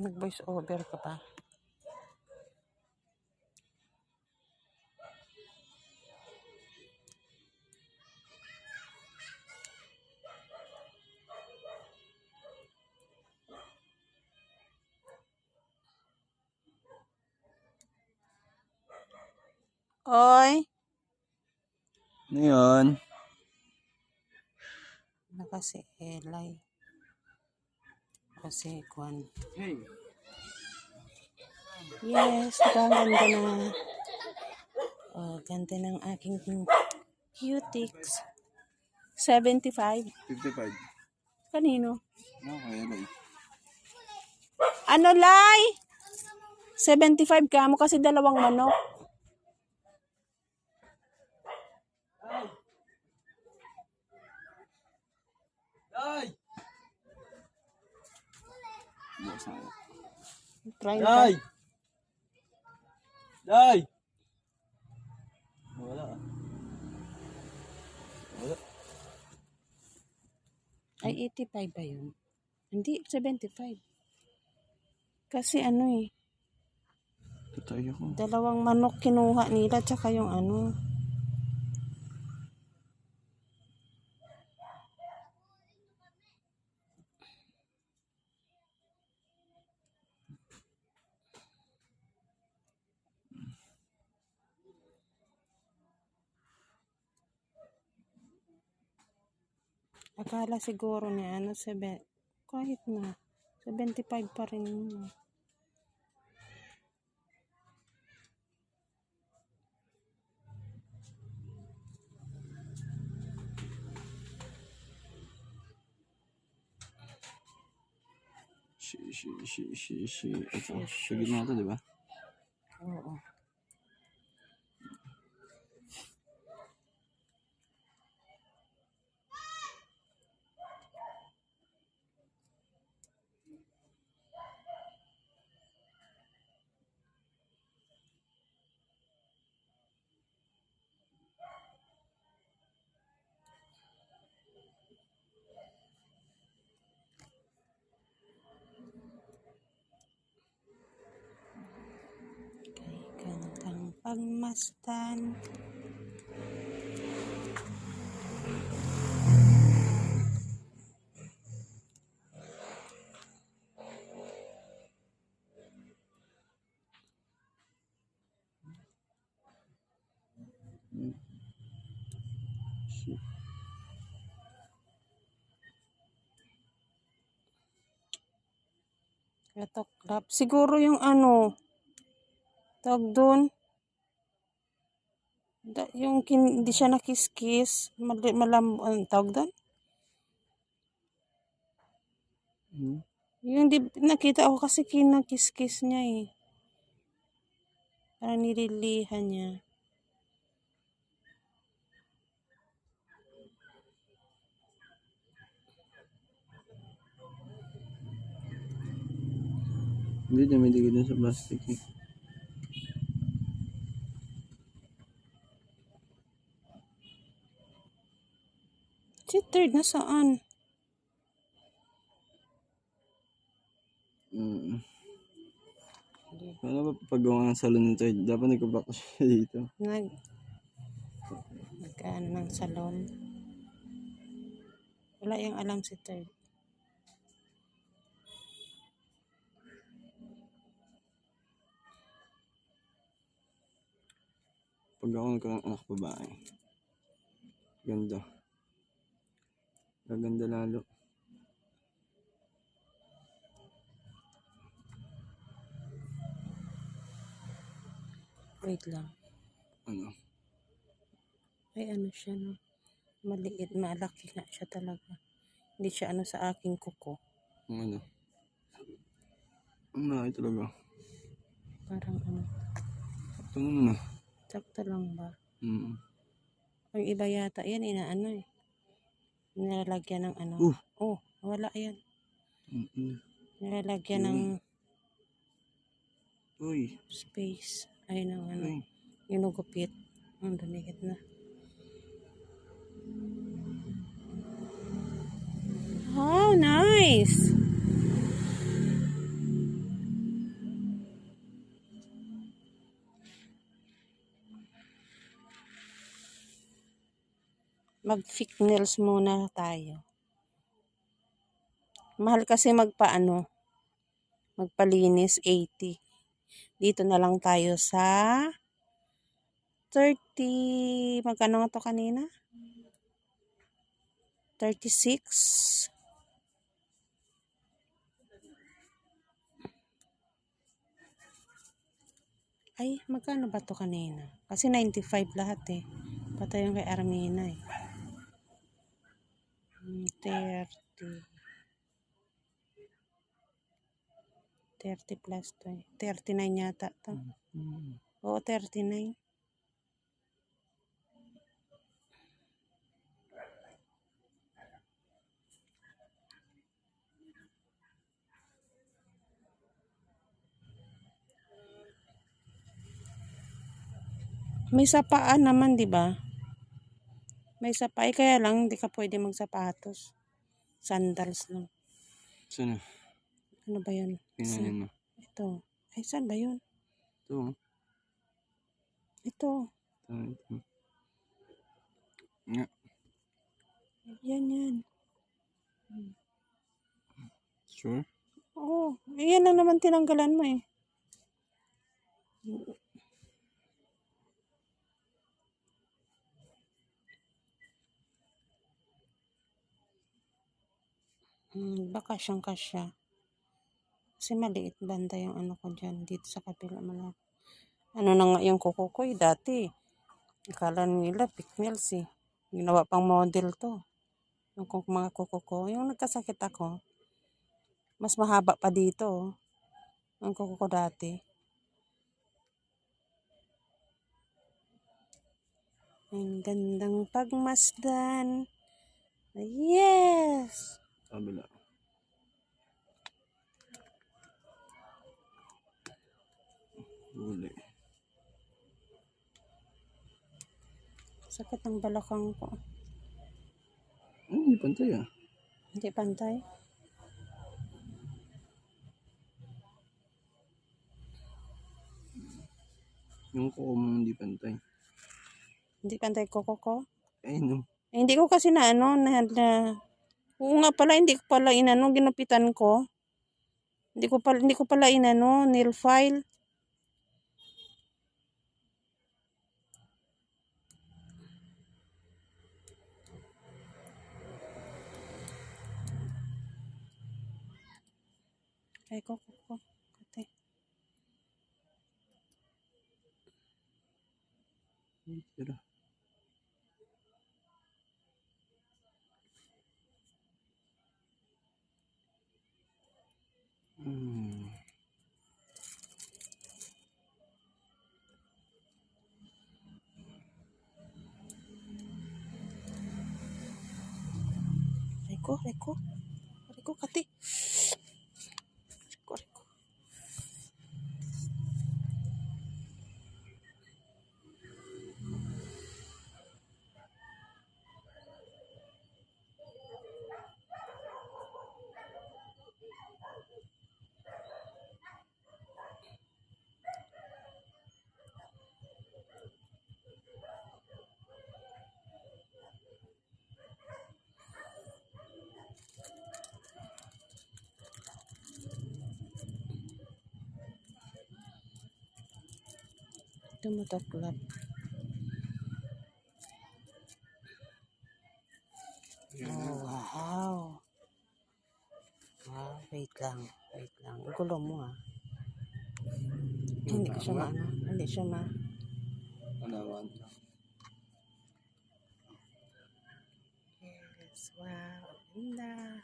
Nag-voice over ka pa. Oy! Ano yun? Kasi Elay. Kasi Kwan. Hey! Yes, ganda na. Oh, ganda ng aking cutics. 75. 55. Kanino? Okay, Lay. Ano, Lay? 75 ka mo kasi dalawang manok. Lay! Bukas na ako. Try Lay! ka. Lay! Wala ah. Wala. Ay, 85 ba yun? Hindi, 75. Kasi ano eh, Tatay ako. dalawang manok kinuha nila tsaka yung ano. Akala siguro ni ano, kahit na, 75 pa rin yun. Ito, sa gitna ito, di ba? Oo. Kay kantang pagmasdan. Katoklap. Siguro yung ano, tawag doon, yung hindi siya nakiskis, ang tawag doon? Yung di, nakita ako kasi kinakiskis niya eh. Parang nililihan niya. Hindi, dumidikit na sa plastic eh. Si third na saan? Paano ba paggawa ng salon nito? Dapat nagkabak siya dito. Nagkaan ng salon. Wala yung alam si third. Pag ako nagkaroon anak babae. Ganda. Gaganda lalo. Wait lang. Ano? Ay ano siya no. Maliit, malaki nga siya talaga. Hindi siya ano sa aking kuko. Ano? Ang laki talaga. Parang ano. Ito naman ah. Sakto lang ba? Ang iba yata yan, inaano eh. Nilalagyan ng ano. Oh, wala yan. Nilalagyan ng space. Ay, ng ano. Ginugupit. Ang dumikit na. Oh, nice! Mag-fake nails muna tayo. Mahal kasi magpalinis 80. Dito na lang tayo sa 30. Magkano nga to kanina? 36. Ay, magkano ba to kanina? Kasi 95 lahat eh. Pati yung kay Armina eh. 30. 30 plus to eh. 39 yata to. Oo, 39. May sapaan naman, di ba? May sapa. Eh, kaya lang, hindi ka pwede magsapatos. Sandals lang. Saan na? Ano ba yun? Pinanin mo. Ito. Ay, saan ba yun? Ito. Ito. Ito. Nga. Yan. Sure? Oo. Yan lang naman tinanggalan mo eh. Baka siyang kasya. Kasi maliit banda yung ano ko dyan. Dito sa kapila man. Ano na nga yung kuko ko eh, dati. Akala nila fake nails eh. Ginawa pang model to. Yung mga kuko ko. Yung nagkasakit ako. Mas mahaba pa dito. Oh. Ang kuko ko dati. Ang gandang pagmasdan. Yes! Kabila. Huli. Sakit ng balakang ko. Hindi pantay ah. Hindi pantay. Yung kuko mo hindi pantay. Hindi pantay kuko ko. Eh no. Eh, hindi ko kasi oo nga pala, hindi ko pala ginupitan ko. Hindi ko pala nail file. Ay, kuko ko. Kate. Tira. Reko, kati. Reko. Tumutuklap. Oh, wow. Wow, wait lang. Ang gulo mo ah. Hindi ko siya Hindi siya Alawan. Yes, wow. Ganda.